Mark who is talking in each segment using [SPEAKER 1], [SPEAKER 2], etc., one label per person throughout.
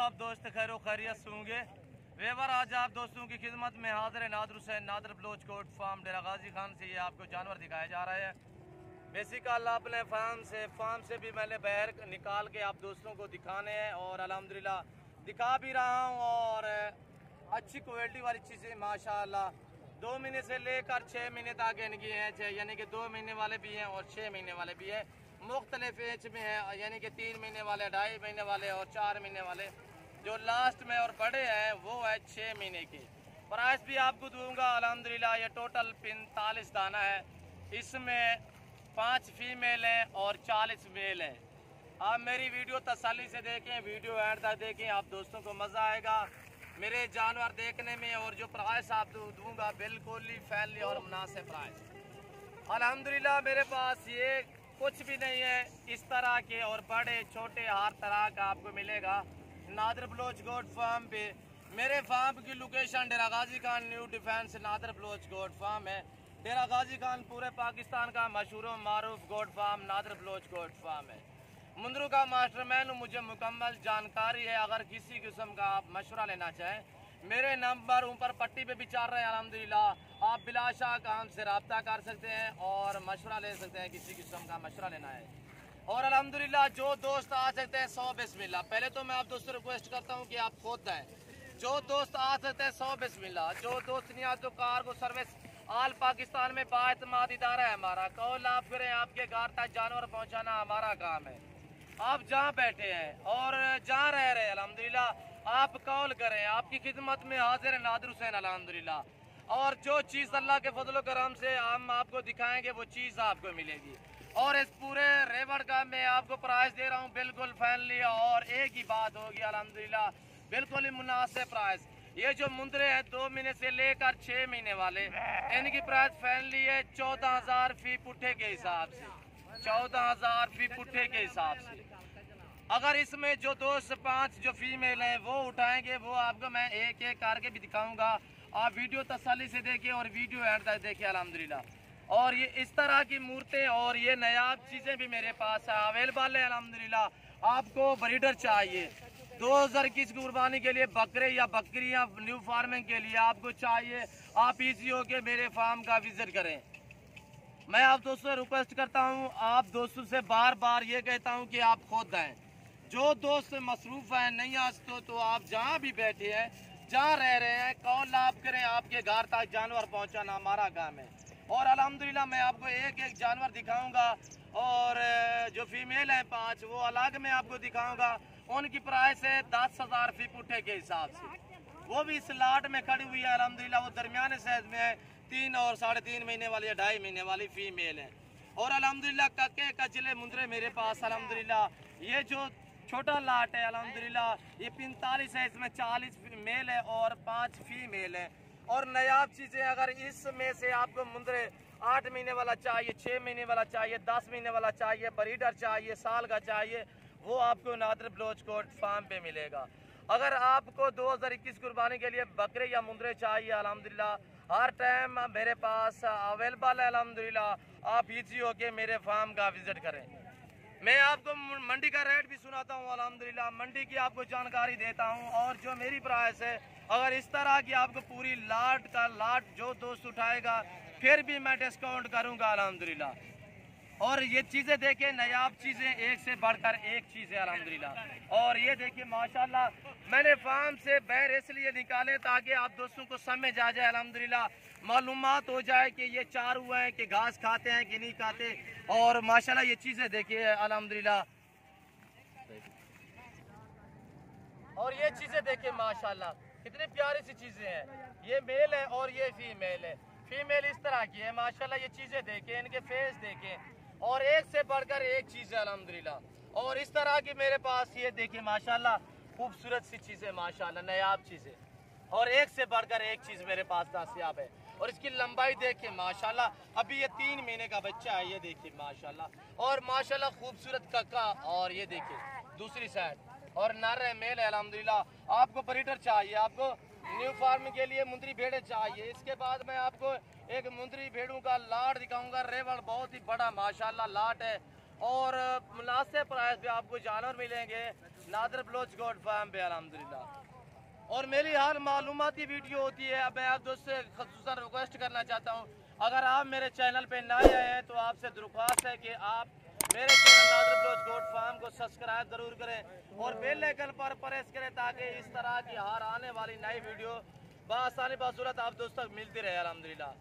[SPEAKER 1] सब दोस्त खैर खैरियत होंगे। वेवर आज आप दोस्तों की खिदमत में हाजिर नादर हुसैन नादर बलोच कोट फार्म डेरा गाजी खान से ये आपको जानवर दिखाया जा रहा है। बेसिकल अपने फार्म से भी मैंने बाहर निकाल के आप दोस्तों को दिखाने हैं और अल्हम्दुलिल्लाह दिखा भी रहा हूँ। और अच्छी क्वालिटी वाली चीज़ें माशाल्लाह 2 महीने से लेकर 6 महीने तक इनकी हैं, यानी कि 2 महीने वाले भी हैं और 6 महीने वाले भी हैं। मुख्तलिफ एज में है, यानी कि 3 महीने वाले, 2.5 महीने वाले और 4 महीने वाले। जो लास्ट में और बड़े हैं वो है 6 महीने की। प्राइस भी आपको दूंगा अल्हम्दुलिल्लाह। ये टोटल 45 दाना है, इसमें 5 फीमेल हैं और 40 मेल हैं। आप मेरी वीडियो तसल्ली से देखें, वीडियो एंड तक देखें, आप दोस्तों को मज़ा आएगा मेरे जानवर देखने में। और जो प्राइस आप दूंगा बिल्कुल ही फैमिली और मुनासिब प्राइस। अल्हम्दुलिल्लाह मेरे पास ये कुछ भी नहीं है, इस तरह के और बड़े छोटे हर तरह का आपको मिलेगा नादर बलोच गोट फार्म पे। मेरे फार्म की location Dera Ghazi Khan new defence Nadir Baloch goat farm है। डेरा गाजी खान पूरे पाकिस्तान का मशहूर मारूफ goat farm Nadir Baloch goat farm है। मुंद्रू का मास्टरमैन, मुझे मुकम्मल जानकारी है। अगर किसी किस्म का आप मशवरा लेना चाहें, मेरे नंबर ऊपर पट्टी पे भी चल रहे हैं अल्हम्दुलिल्लाह। आप बिलाशक हमसे रब्ता कर सकते हैं और मशवरा ले सकते हैं, किसी किस्म का मशवरा लेना है। और अल्हम्दुलिल्लाह जो दोस्त आ सकते हैं 100 बिस्मिल्लाह। पहले तो मैं आप दोस्तों रिक्वेस्ट करता हूँ कि आप खुद आएँ। जो दोस्त आ सकते हैं 100 बिस्मिल्लाह। जो दोस्त नहीं आते तो कार्गो सर्विस आल पाकिस्तान में बाएतमाद इदारा है हमारा। कॉल आप करें, आपके घर तक जानवर पहुँचाना हमारा काम है। आप जहाँ बैठे हैं और जहाँ रह रहे हैं अल्हम्दुलिल्लाह आप कॉल करें, आपकी खिदमत में हाजिर है नादर हुसैन अल्हम्दुलिल्लाह। और जो चीज़ अल्लाह के फजल करम से हम आपको दिखाएंगे वो चीज़ आपको मिलेगी। और इस पूरे रेवड़ का मैं आपको प्राइस दे रहा हूँ बिल्कुल फैमिली। और एक ही बात होगी अल्हम्दुलिल्लाह, बिल्कुल ही मुनासिब प्राइस। ये जो मुंदरे हैं 2 महीने से लेकर 6 महीने वाले, इनकी प्राइस फैमिली है 14,000 फी पुट्ठे के हिसाब से। 14,000 फी पुट्ठे के हिसाब से। अगर इसमें जो 2 से 5 जो फीमेल हैं वो उठाएंगे, वो आपको मैं एक एक करके भी दिखाऊंगा। आप वीडियो तसल्ली से देखिए और वीडियो एंड तक देखिए अल्हम्दुलिल्लाह। और ये इस तरह की मूर्तें और ये नायाब चीज़ें भी मेरे पास अवेलेबल है अल्हम्दुलिल्लाह। आपको ब्रीडर चाहिए 2021 की कुर्बानी के लिए, बकरे या बकरियां न्यू फार्मिंग के लिए आपको चाहिए, आप इजी होके मेरे फार्म का विजिट करें। मैं आप दोस्तों से रिक्वेस्ट करता हूं, आप दोस्तों से बार बार ये कहता हूं कि आप खुद आएँ। जो दोस्त मसरूफ़ हैं नहीं आ सकते तो आप जहाँ भी बैठे हैं, जहाँ रह रहे हैं, कॉल आप करें, आपके घर तक जानवर पहुँचाना हमारा काम है। और अल्हम्दुलिल्लाह मैं आपको एक एक जानवर दिखाऊंगा। और जो फीमेल हैं 5 वो अलग में आपको दिखाऊंगा। उनकी प्राइस है 10,000 फी पुट्ठे के हिसाब से। वो भी इस लाट में खड़ी हुई है अल्हम्दुलिल्लाह। वो दरमियाने साइज में है, 3 और 3.5 महीने वाली या 2.5 महीने वाली फीमेल है। और अल्हम्दुलिल्लाह कक्के कचले मुंदरे मेरे पास अल्हम्दुलिल्लाह। ये जो छोटा लाट है अल्हम्दुलिल्लाह, ये 45 है, इसमें 40 मेल है और 5 फीमेल है। और नायाब चीज़ें, अगर इसमें से आपको मुंदरे 8 महीने वाला चाहिए, 6 महीने वाला चाहिए, 10 महीने वाला चाहिए, ब्रीडर चाहिए, साल का चाहिए, वो आपको नादर बलोच कोट फार्म पे मिलेगा। अगर आपको 2021 कुर्बानी के लिए बकरे या मुंदरे चाहिए अल्हम्दुलिल्लाह हर टाइम मेरे पास अवेलेबल है अल्हम्दुलिल्लाह। आप इजी होके मेरे फार्म का विजिट करें। मैं आपको मंडी का रेट भी सुनाता हूँ अल्हम्दुलिल्लाह, मंडी की आपको जानकारी देता हूँ। और जो मेरी प्राइस है, अगर इस तरह की आपको पूरी लाट का लाट जो दोस्त उठाएगा फिर भी मैं डिस्काउंट करूँगा अल्हम्दुलिल्लाह। और ये चीज़ें देखिए, नायाब चीज़ें, एक से बढ़कर एक चीज़ है अल्हम्दुलिल्लाह। और ये देखिए माशाल्लाह, मैंने फार्म से बैर इसलिए निकाले ताकि आप दोस्तों को समझ आ जाए अल्हम्दुलिल्लाह, मालूमात हो जाए कि ये चारू हैं कि घास खाते हैं कि नहीं खाते। और माशाल्लाह ये चीज़ें देखिए अल्हम्दुलिल्लाह। और ये चीज़ें देखिए माशाल्लाह कितनी प्यारी सी चीज़ें हैं। ये मेल है और ये फीमेल है। फीमेल इस तरह की है माशाल्लाह। ये चीज़ें देखें, इनके फेस देखें, और एक से बढ़कर एक चीज़ है अल्हम्दुलिल्लाह। और इस तरह की मेरे पास ये देखिए माशाल्लाह खूबसूरत सी चीज़ें माशाल्लाह, नायाब चीज़ें, और एक से बढ़कर एक चीज़ मेरे पास दस्तियाब है। और इसकी लंबाई देखिए माशाल्लाह, अभी ये 3 महीने का बच्चा है, ये देखिए माशाल्लाह। और माशाल्लाह खूबसूरत कक्का। और ये देखिए दूसरी साइड, और नर है, मेल है अल्हम्दुलिल्लाह। आपको ब्रीडर चाहिए, आपको न्यू फार्म के लिए मुंदरी भेड़े चाहिए। इसके बाद मैं आपको एक मुंदरी भेड़ों का लाट दिखाऊंगा। रेवड़ बहुत ही बड़ा माशाल्लाह लाट है। और मुनासिब प्राइस पे आपको जानवर मिलेंगे नादर बलोच गोट फार्म पे अल्हम्दुलिल्लाह। और मेरी हर मालूमाती वीडियो होती है। अब मैं आप दोस्तों से ख़ुसूसन रिक्वेस्ट करना चाहता हूँ, अगर आप मेरे चैनल पे नए आए हैं तो आपसे दरख्वास्त है कि आप मेरे channel Nadir Baloch goat farm को सब्सक्राइब ज़रूर करें और बेल आइकन पर प्रेस करें ताकि इस तरह की हर आने वाली नई वीडियो बआसानी बसूरत आप दोस्तों तक मिलती रहे अल्हम्दुलिल्लाह।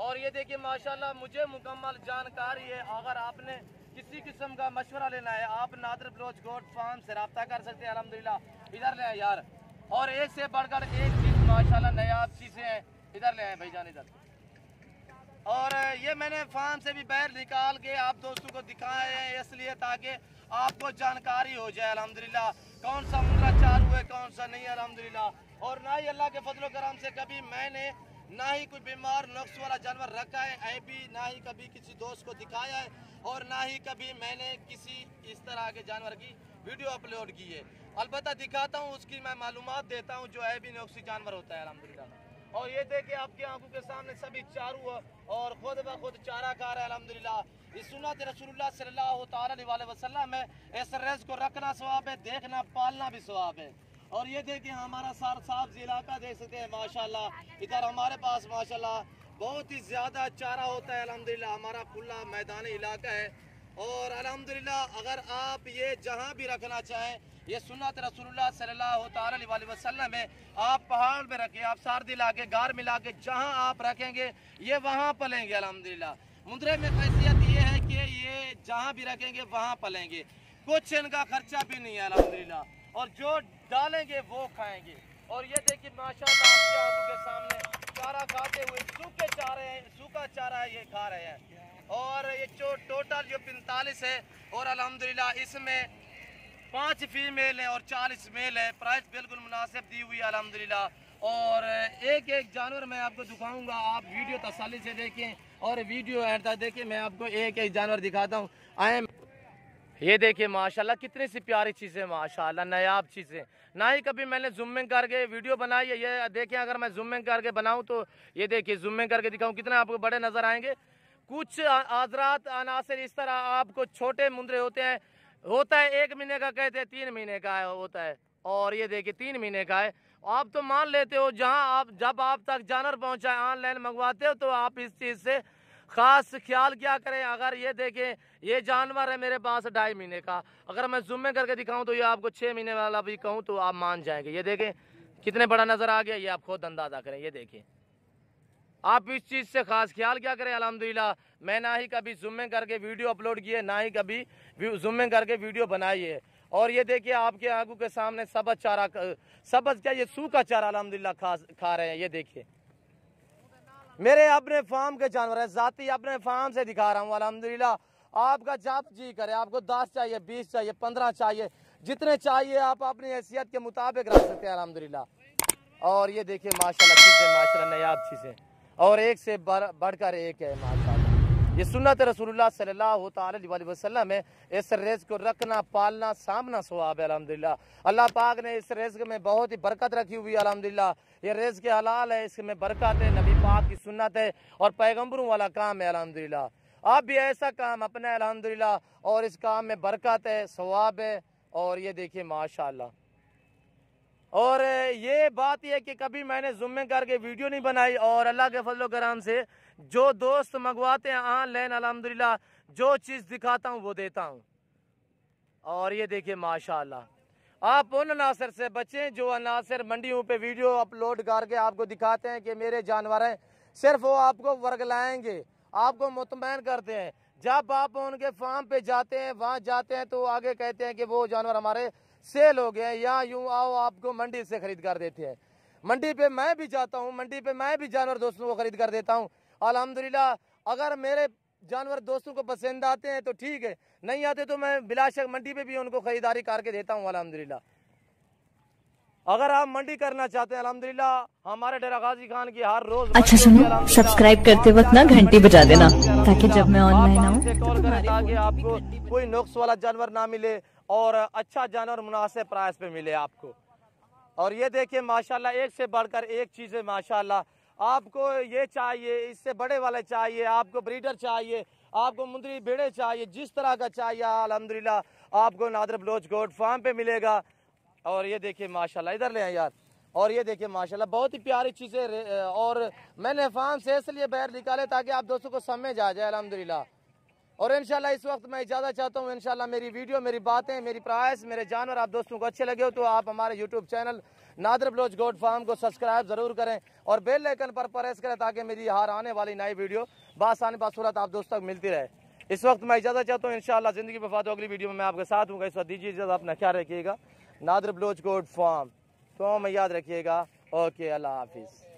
[SPEAKER 1] और ये देखिए माशाल्लाह मुझे मुकम्मल जानकारी है। अगर आपने किसी किस्म का मशवरा लेना है आप नादर बलोच गोट फार्म से रब्ता कर सकते हैं अल्हम्दुलिल्लाह। इधर ले आए यार, और एक से बढ़कर एक चीज़ माशाल्लाह नायाब चीज़ें हैं। इधर ले आए भाईजान इधर। और ये मैंने फार्म से भी बाहर निकाल के आप दोस्तों को दिखाए हैं इसलिए ताकि आपको जानकारी हो जाए अल्हम्दुलिल्लाह कौन सा मुंद्रा चालू है कौन सा नहीं अल्हम्दुलिल्लाह। और ना ही अल्लाह के फजल करम से कभी मैंने ना ही कोई बीमार नुक्स वाला जानवर रखा है भी, ना ही कभी किसी दोस्त को दिखाया है और ना ही कभी मैंने किसी इस तरह के जानवर की वीडियो अपलोड की है। अलबत्ता दिखाता हूँ उसकी मैं मालूमात देता हूँ जो भी नुक्सी जानवर होता है अल्हम्दुलिल्लाह। और ये देखिए आपकी आंखों के सामने सभी चारू और खुद ब खुद चारा खा रहे हैं अल्हम्दुलिल्लाह। इस सुन्नत रसूलुल्लाह सल्लल्लाहु अलैहि वसल्लम में इस रेज़ को रखना सवाब है, देखना पालना भी सवाब है। और ये देखिए हमारा साफ इलाका देख सकते हैं माशाल्लाह। इधर हमारे पास माशाल्लाह बहुत ही ज़्यादा चारा होता है अल्हम्दुलिल्लाह। हमारा खुला मैदानी इलाका है और अल्हम्दुलिल्लाह अगर आप ये जहाँ भी रखना चाहें ये सुन्नत रसूलुल्लाह सल्लल्लाहु अलैहि वसल्लम है। आप पहाड़ पे रखें, आप सारदी ला के गार मिला के जहाँ आप रखेंगे ये वहाँ पलेंगे अल्हम्दुलिल्लाह। मुंद्रे में खैसियत ये है कि ये जहाँ भी रखेंगे वहाँ पलेंगे, कुछ इनका खर्चा भी नहीं है अल्हम्दुलिल्लाह। और जो डालेंगे वो खाएंगे। और ये देखिए माशाल्लाह आपकी आंखों के सामने चारा खाते हुए सूखे चारे हैं, सूखा चारा है ये खा रहे हैं। और ये जो टोटल जो 45 है और अल्हम्दुलिल्लाह इसमें 5 फीमेल है और 40 मेल है। प्राइस बिल्कुल मुनासिब दी हुई है अल्हम्दुलिल्लाह। और एक एक जानवर मैं आपको दिखाऊंगा, आप वीडियो तसल्ली से देखें और वीडियो एंड तक देखें। मैं आपको एक एक जानवर दिखाता हूँ। ये देखिए माशाल्लाह कितनी सी प्यारी चीज़ें माशाल्लाह नायाब चीज़ें। ना ही कभी मैंने जूमिंग करके वीडियो बनाई है। ये देखें अगर मैं जूमिंग करके बनाऊँ तो ये देखिए जूमिंग करके दिखाऊँ कितने आपको बड़े नज़र आएंगे। कुछ आजरात अनासर इस तरह आपको छोटे मुंद्रे होते हैं, होता है 1 महीने का कहते हैं 3 महीने का होता है। और ये देखिए 3 महीने का है। आप तो मान लेते हो जहां आप जब आप तक जानवर पहुंचाए ऑनलाइन मंगवाते हो तो आप इस चीज़ से ख़ास ख्याल क्या करें। अगर ये देखें ये जानवर है मेरे पास 2.5 महीने का, अगर मैं जूम करके दिखाऊं तो ये आपको 6 महीने वाला भी कहूँ तो आप मान जाएंगे। ये देखें कितने बड़ा नज़र आ गया, ये आप खुद अंदाज़ा करें। ये देखें आप इस चीज़ से ख़ास ख्याल क्या करें अल्हम्दुलिल्लाह। मैं ना ही कभी जूमिंग करके वीडियो अपलोड किए ना ही कभी जूमिंग करके वीडियो बनाई है। और ये देखिए आपके आंखों के सामने सबज चारा, सबज क्या ये सूखा चारा अल्हम्दुलिल्लाह खा रहे हैं। ये देखिए मेरे अपने फार्म के जानवर है, ज़ाती अपने फार्म से दिखा रहा हूँ अल्हम्दुलिल्लाह। आपका जब जी करे, आपको 10 चाहिए 20 चाहिए 15 चाहिए, जितने चाहिए आप अपनी हैसियत के मुताबिक रख सकते हैं अल्हम्दुलिल्लाह। और ये देखिए माशाल्लाह चीज़ें माशाल्लाह नायाब चीज़ें और एक से बढ़कर एक है माशाल्लाह। ये सुन्नत रसूलुल्लाह सल्लल्लाहु अलैहि वसल्लम है। इस रेज़ को रखना पालना सामना सवाब है अल्हम्दुलिल्लाह। अल्लाह पाक ने इस रेज़ में बहुत ही बरकत रखी हुई है अल्हम्दुलिल्लाह। ये रेज़ के हलाल है, इसमें बरकत है, नबी पाक की सुन्नत है और पैगम्बरों वाला काम है अल्हम्दुलिल्लाह। आप भी ऐसा काम अपने अल्हम्दुलिल्लाह और इस काम में बरकत है, सवाब है। और ये देखिए माशाल्लाह। और ये बात यह कि कभी मैंने जुम्मे करके वीडियो नहीं बनाई और अल्लाह के फजल करम से जो दोस्त मंगवाते हैं ऑनलाइन अल्हम्दुलिल्लाह जो चीज़ दिखाता हूँ वो देता हूँ। और ये देखिए माशाल्लाह आप उन अनासर से बचें जो अनासर मंडियों पे वीडियो अपलोड करके आपको दिखाते हैं कि मेरे जानवर हैं, सिर्फ वो आपको वर्गलाएंगे, आपको मुतमैन करते हैं। जब आप उनके फार्म पे जाते हैं वहाँ जाते हैं तो आगे कहते हैं कि वो जानवर हमारे सेल हो गए या यूँ आओ आपको मंडी से खरीद कर देते हैं। मंडी पे मैं भी जाता हूँ, मंडी पे मैं भी जानवर दोस्तों को खरीद कर देता हूँ अल्हम्दुलिल्लाह। अगर मेरे जानवर दोस्तों को पसंद आते हैं तो ठीक है, नहीं आते तो मैं बिलाशक मंडी पे भी उनको खरीदारी करके देता हूँ अल्हम्दुलिल्लाह। अगर आप मंडी करना चाहते हैं अल्हम्दुलिल्लाह हमारे डेरा गाजी खान की हर रोज
[SPEAKER 2] अच्छा सुनो, सब्सक्राइब करते वक्त ना घंटी बजा देना ताकि जब मैं ऑनलाइन आऊँ
[SPEAKER 1] ताकि आपको कोई नुक्स वाला जानवर ना मिले और अच्छा जानवर मुनासिब प्राइस पे मिले आपको। और ये देखिए माशाल्लाह एक से बढ़कर एक चीज़ है माशाल्लाह। आपको ये चाहिए, इससे बड़े वाले चाहिए, आपको ब्रीडर चाहिए, आपको मुंदरी भेड़े चाहिए, जिस तरह का चाहिए अल्हम्दुलिल्लाह आपको नादर बलोच गोट फार्म पे मिलेगा। और ये देखिए माशाल्लाह, इधर ले आए यार, और ये देखिए माशाल्लाह बहुत ही प्यारी चीज़ें। और मैंने फार्म से इसलिए बाहर निकाले ताकि आप दोस्तों को समझ आ जाए अल्हम्दुलिल्लाह। और इंशाल्लाह इस वक्त मैं इजाज़त चाहता हूँ। इंशाल्लाह मेरी वीडियो, मेरी बातें, मेरी प्राइस, मेरे जानवर आप दोस्तों को अच्छे लगे हो तो आप हमारे YouTube channel Nadir Baloch goat farm को सब्सक्राइब ज़रूर करें और बेल आइकन पर प्रेस करें ताकि मेरी हर आने वाली नई वीडियो बासानी बासूरत आप दोस्तों तक मिलती रहे। इस वक्त मैं इजाज़त चाहता हूँ। इंशाल्लाह ज़िंदगी वफात अगली वीडियो में मैं आपके साथ हूँ। इस वक्त दीजिए इजाज़त, अपना ख्याल रखिएगा। नादर बलोच गोट फार्म तो मैं याद रखिएगा। ओके, अल्लाह हाफिज़।